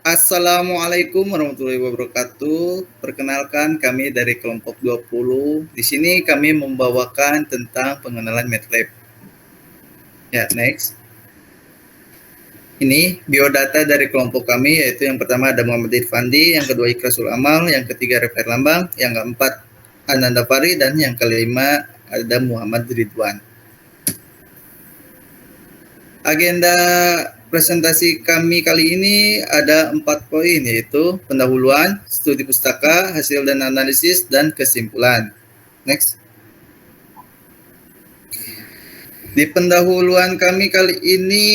Assalamualaikum warahmatullahi wabarakatuh. Perkenalkan, kami dari kelompok 20. Di sini kami membawakan tentang pengenalan MATLAB. Ya, next. Ini biodata dari kelompok kami, yaitu yang pertama ada Muhammad Irfandi, yang kedua Ikrasul Amal, yang ketiga Refer Lambang, yang keempat Ananda Fari, dan yang kelima ada Muhammad Ridwan. Agenda presentasi kami kali ini ada 4 poin, yaitu pendahuluan, studi pustaka, hasil dan analisis, dan kesimpulan. Next. Di pendahuluan kami kali ini,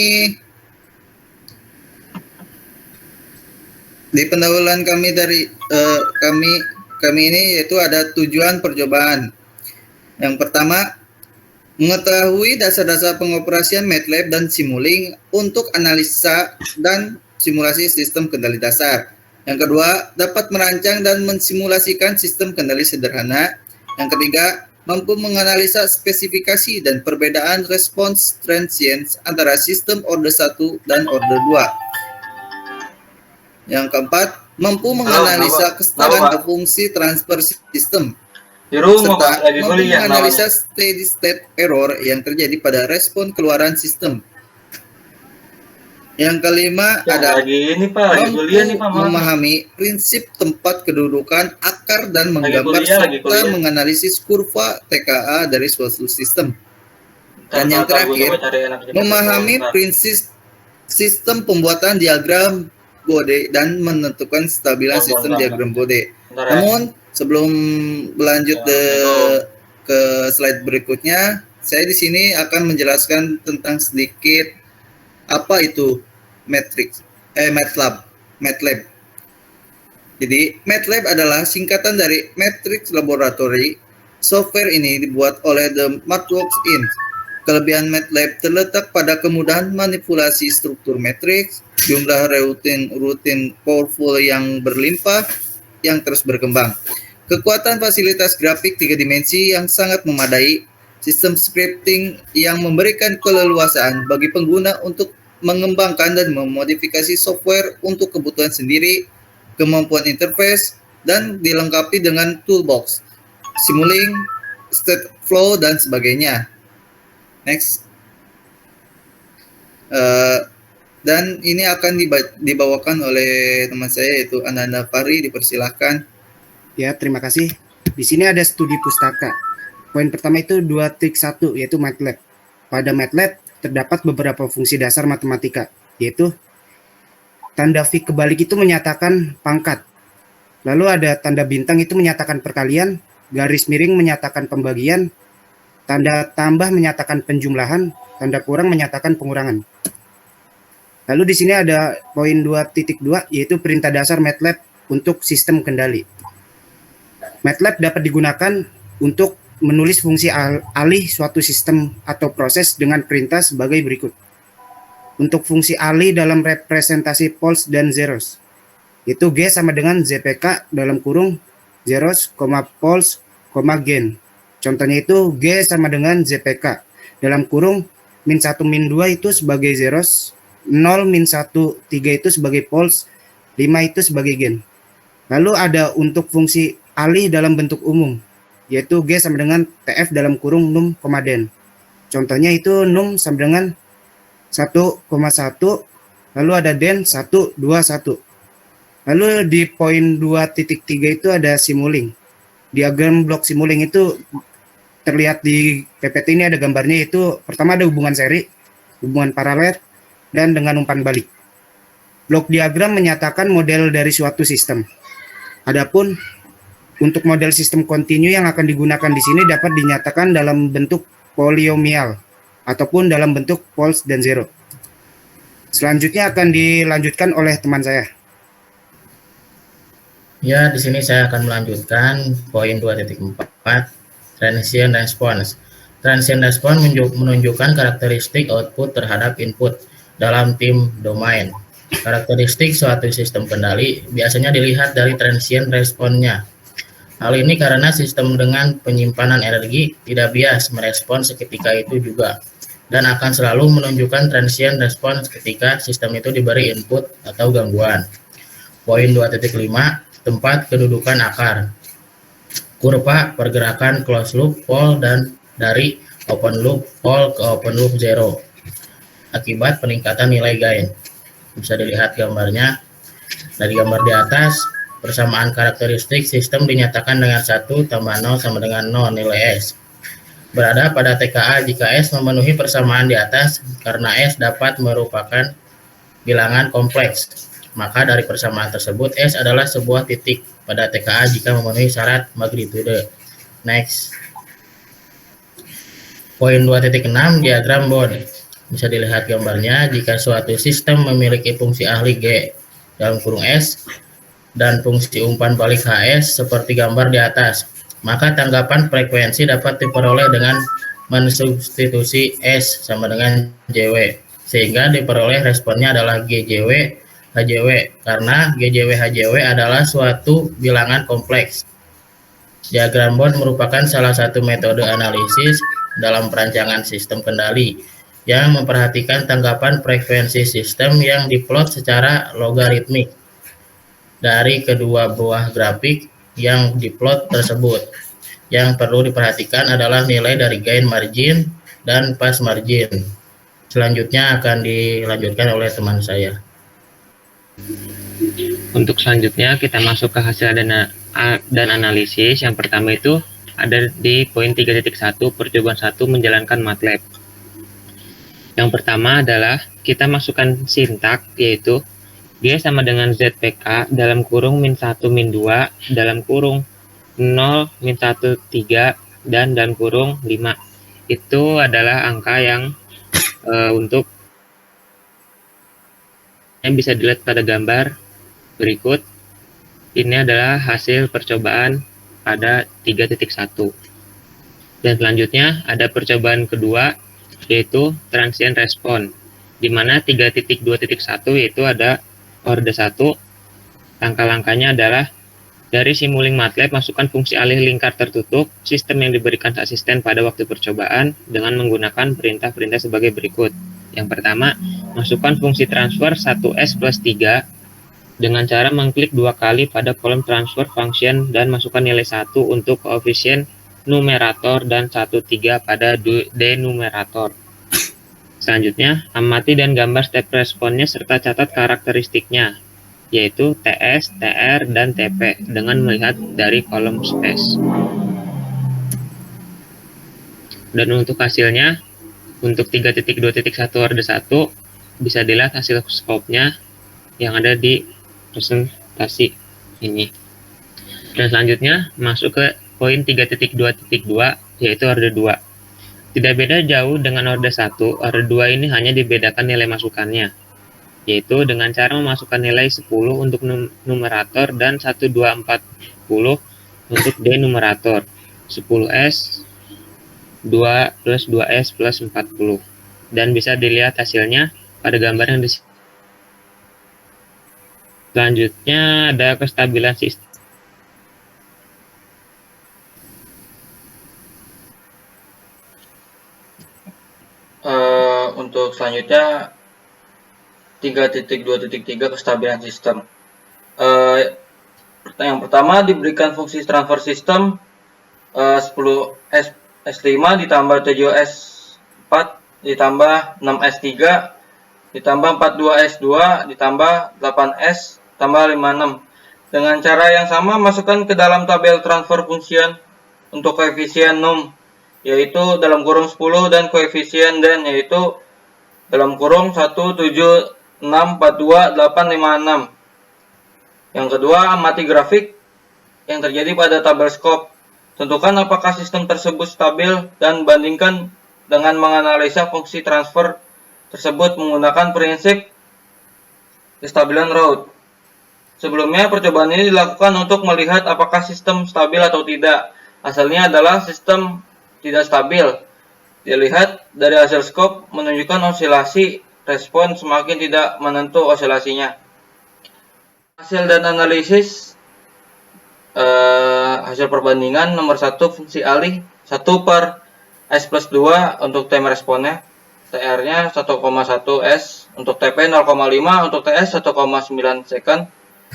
kami ini yaitu ada tujuan percobaan. Yang pertama, mengetahui dasar-dasar pengoperasian MATLAB dan Simulink untuk analisa dan simulasi sistem kendali dasar. Yang kedua, dapat merancang dan mensimulasikan sistem kendali sederhana. Yang ketiga, mampu menganalisa spesifikasi dan perbedaan respons transient antara sistem order 1 dan order 2. Yang keempat, mampu menganalisa kestabilan fungsi transfer sistem, serta mampu menganalisa steady state error yang terjadi pada respon keluaran sistem. Yang kelima ada mampu memahami prinsip tempat kedudukan akar dan menggambar serta menganalisis kurva TKA dari suatu sistem. Dan yang terakhir, memahami prinsip sistem pembuatan diagram Bode dan menentukan stabilan sistem diagram Bode. Namun sebelum berlanjut ke slide berikutnya, saya di sini akan menjelaskan tentang sedikit apa itu MATLAB. Jadi MATLAB adalah singkatan dari Matrix Laboratory. Software ini dibuat oleh The Mathworks Inc. Kelebihan MATLAB terletak pada kemudahan manipulasi struktur matriks, jumlah rutin powerful yang berlimpah, yang terus berkembang, kekuatan fasilitas grafik 3 dimensi yang sangat memadai, sistem scripting yang memberikan keleluasaan bagi pengguna untuk mengembangkan dan memodifikasi software untuk kebutuhan sendiri, kemampuan interface, dan dilengkapi dengan toolbox, Simulink, state flow, dan sebagainya. Next. Dan ini akan dibawakan oleh teman saya, yaitu Ananda Fari. Dipersilahkan. Ya, terima kasih. Di sini ada studi pustaka. Poin pertama itu 2.1, yaitu MATLAB. Pada MATLAB terdapat beberapa fungsi dasar matematika, yaitu tanda V kebalik itu menyatakan pangkat. Lalu ada tanda bintang itu menyatakan perkalian, garis miring menyatakan pembagian, tanda tambah menyatakan penjumlahan, tanda kurang menyatakan pengurangan. Lalu di sini ada poin 2.2, yaitu perintah dasar MATLAB untuk sistem kendali. MATLAB dapat digunakan untuk menulis fungsi alih suatu sistem atau proses dengan perintah sebagai berikut. Untuk fungsi alih dalam representasi poles dan zeros, itu G sama dengan ZPK dalam kurung zeros, poles, gain. Contohnya itu G sama dengan ZPK dalam kurung min 1 min 2 itu sebagai zeros, 0 min 1 3 itu sebagai poles, 5 itu sebagai gain. Lalu ada untuk fungsi alih dalam bentuk umum, yaitu G sama dengan TF dalam kurung num, den. Contohnya itu num sama dengan 1,1, lalu ada den 1, 2, 1. Lalu di poin 2.3 itu ada Simulink. Diagram blok Simulink itu terlihat di PPT ini, ada gambarnya, itu pertama ada hubungan seri, hubungan paralel, dan dengan umpan balik. Blok diagram menyatakan model dari suatu sistem. Adapun untuk model sistem kontinu yang akan digunakan di sini dapat dinyatakan dalam bentuk polinomial ataupun dalam bentuk poles dan zero. Selanjutnya akan dilanjutkan oleh teman saya. Ya, di sini saya akan melanjutkan poin 2.4. Transient response. Transient response menunjukkan karakteristik output terhadap input dalam tim domain. Karakteristik suatu sistem kendali biasanya dilihat dari transient responnya. Hal ini karena sistem dengan penyimpanan energi tidak bias merespon seketika itu juga. dan akan selalu menunjukkan transient response ketika sistem itu diberi input atau gangguan. Poin 2.5, tempat kedudukan akar. Kurva pergerakan closed loop pole dan dari open loop pole ke open loop zero akibat peningkatan nilai gain. Bisa dilihat gambarnya. Dari gambar di atas, persamaan karakteristik sistem dinyatakan dengan 1 tambah 0 sama dengan 0 nilai S. Berada pada TKA jika S memenuhi persamaan di atas karena S dapat merupakan bilangan kompleks. Maka dari persamaan tersebut, S adalah sebuah titik pada TKA jika memenuhi syarat magnitude. Next. Poin 2.6, diagram Bond. Bisa dilihat gambarnya, jika suatu sistem memiliki fungsi ahli G dalam kurung S dan fungsi umpan balik HS seperti gambar di atas, maka tanggapan frekuensi dapat diperoleh dengan mensubstitusi S sama dengan JW, sehingga diperoleh responnya adalah GJW HJW, karena GJW HJW adalah suatu bilangan kompleks. Diagram Bond merupakan salah satu metode analisis dalam perancangan sistem kendali yang memperhatikan tanggapan frekuensi sistem yang diplot secara logaritmik dari kedua buah grafik yang diplot tersebut. Yang perlu diperhatikan adalah nilai dari gain margin dan pass margin. Selanjutnya akan dilanjutkan oleh teman saya. Untuk selanjutnya kita masuk ke hasil dan analisis. Yang pertama itu ada di poin 3.1 percobaan 1 menjalankan MATLAB. Yang pertama adalah kita masukkan sintak, yaitu G sama dengan ZPK dalam kurung min 1 min 2 dalam kurung 0 min 1 3 dan dalam kurung 5. Itu adalah angka yang untuk yang bisa dilihat pada gambar berikut. Ini adalah hasil percobaan pada 3.1. Dan selanjutnya ada percobaan kedua, yaitu transient response, di mana 3.2.1 yaitu ada orde 1. Langkah-langkahnya adalah dari Simulink MATLAB masukkan fungsi alih lingkar tertutup sistem yang diberikan asisten pada waktu percobaan dengan menggunakan perintah-perintah sebagai berikut. Yang pertama, masukkan fungsi transfer 1S plus 3 dengan cara mengklik 2 kali pada kolom transfer function dan masukkan nilai 1 untuk koefisien numerator dan 1,3 pada denumerator. Selanjutnya, amati dan gambar step responnya serta catat karakteristiknya, yaitu TS, TR, dan TP dengan melihat dari kolom space. Dan untuk hasilnya, untuk 3.2.1 orde 1 bisa dilihat hasil scope-nya yang ada di presentasi ini. Dan selanjutnya masuk ke poin 3.2.2 yaitu orde 2. Tidak beda jauh dengan orde 1, orde 2 ini hanya dibedakan nilai masukannya, yaitu dengan cara memasukkan nilai 10 untuk numerator dan 1240 untuk denumerator, 10S 2 plus 2S plus 40. Dan bisa dilihat hasilnya pada gambar yang di sini. Selanjutnya ada kestabilan sistem. Untuk selanjutnya 3.2.3 kestabilan sistem. Yang pertama diberikan fungsi transfer sistem 10S S5 ditambah 7S4 ditambah 6S3 ditambah 42S2 ditambah 8S tambah 56. Dengan cara yang sama masukkan ke dalam tabel transfer function untuk koefisien num, yaitu dalam kurung 10, dan koefisien den, yaitu dalam kurung 17642,856. Yang kedua, amati grafik yang terjadi pada tabel scope. Tentukan apakah sistem tersebut stabil dan bandingkan dengan menganalisa fungsi transfer tersebut menggunakan prinsip kestabilan Raud. Sebelumnya, percobaan ini dilakukan untuk melihat apakah sistem stabil atau tidak. Hasilnya adalah sistem tidak stabil. Dilihat dari hasil scope menunjukkan osilasi respon semakin tidak menentu osilasinya. Hasil dan analisis hasil perbandingan nomor 1 fungsi alih 1 per S plus 2 untuk time responnya. TR-nya 1,1 S, untuk TP 0,5, untuk TS 1,9 second,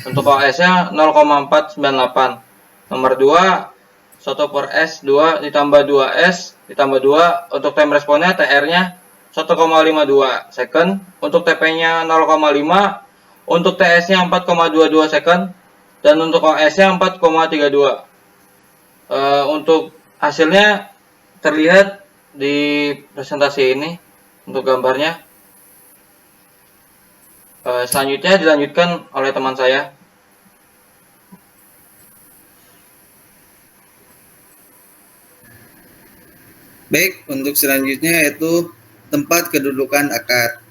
untuk OS-nya 0,498. Nomor 2, 1 per S 2 ditambah 2S ditambah 2, untuk time responnya TR-nya 1,52 second, untuk TP-nya 0,5, untuk TS-nya 4,22 second, dan untuk OS-nya 4,32. Untuk hasilnya terlihat di presentasi ini untuk gambarnya. Selanjutnya dilanjutkan oleh teman saya. Baik, untuk selanjutnya yaitu tempat kedudukan akar.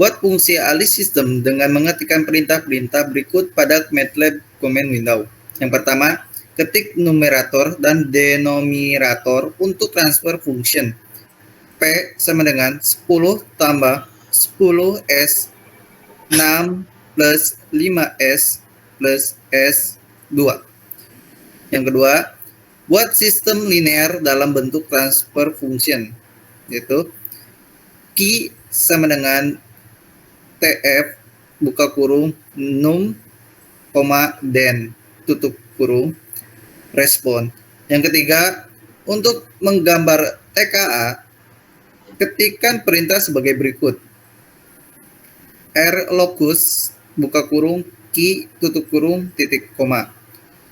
Buat fungsi alih sistem dengan mengetikkan perintah-perintah berikut pada MATLAB command window. Yang pertama, ketik numerator dan denominator untuk transfer function. P sama dengan 10 tambah 10S 6 plus 5S plus S2. Yang kedua, buat sistem linear dalam bentuk transfer function, yaitu Q sama dengan TF buka kurung num, den tutup kurung respon. Yang ketiga, untuk menggambar TKA, ketikkan perintah sebagai berikut. R locus buka kurung Q tutup kurung titik koma.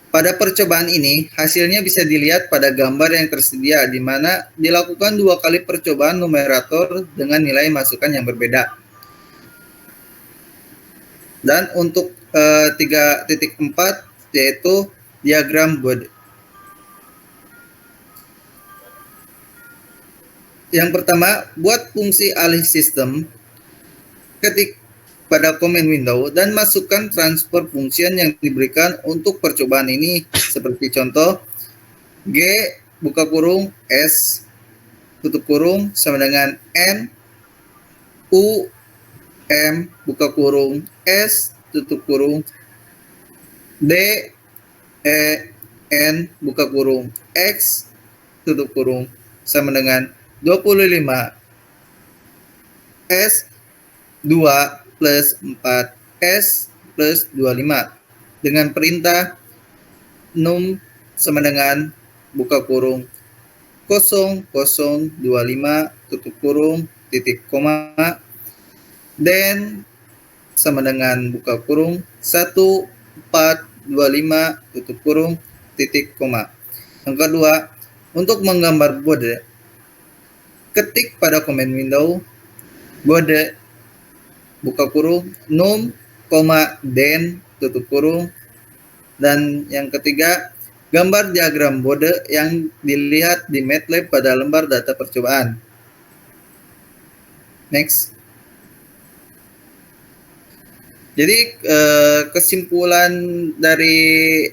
Pada percobaan ini, hasilnya bisa dilihat pada gambar yang tersedia, di mana dilakukan 2 kali percobaan numerator dengan nilai masukan yang berbeda. Dan untuk 3.4 yaitu diagram Bode. Yang pertama, buat fungsi alih sistem, ketik pada command window dan masukkan transfer function yang diberikan untuk percobaan ini, seperti contoh G buka kurung S tutup kurung sama dengan N U M buka kurung S tutup kurung D E N buka kurung X tutup kurung sama dengan 25 S 2 plus 4S plus 25 dengan perintah num sama dengan buka kurung 0025 tutup kurung titik koma dan sama dengan buka kurung 1425 tutup kurung titik koma. Yang kedua, untuk menggambar Bode, ketik pada command window Bode buka kurung num, den tutup kurung, dan yang ketiga, gambar diagram Bode yang dilihat di MATLAB pada lembar data percobaan. Next. Jadi kesimpulan dari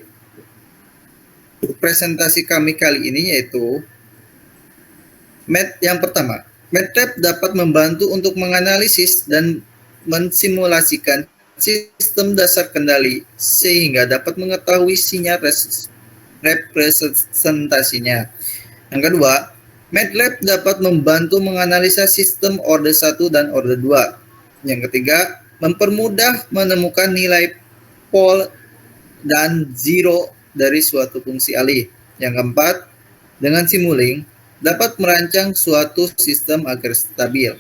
presentasi kami kali ini yaitu yang pertama, MATLAB dapat membantu untuk menganalisis dan mensimulasikan sistem dasar kendali sehingga dapat mengetahui sinyal representasinya. Yang kedua, MATLAB dapat membantu menganalisa sistem orde 1 dan orde 2. Yang ketiga, mempermudah menemukan nilai pol dan zero dari suatu fungsi alih. Yang keempat, dengan Simulink dapat merancang suatu sistem agar stabil.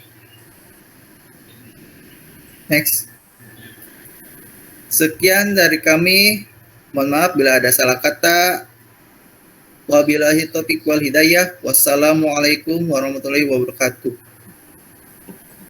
Next. Sekian dari kami. Mohon maaf bila ada salah kata. Wabillahi taufiq wal hidayah. Wassalamualaikum warahmatullahi wabarakatuh.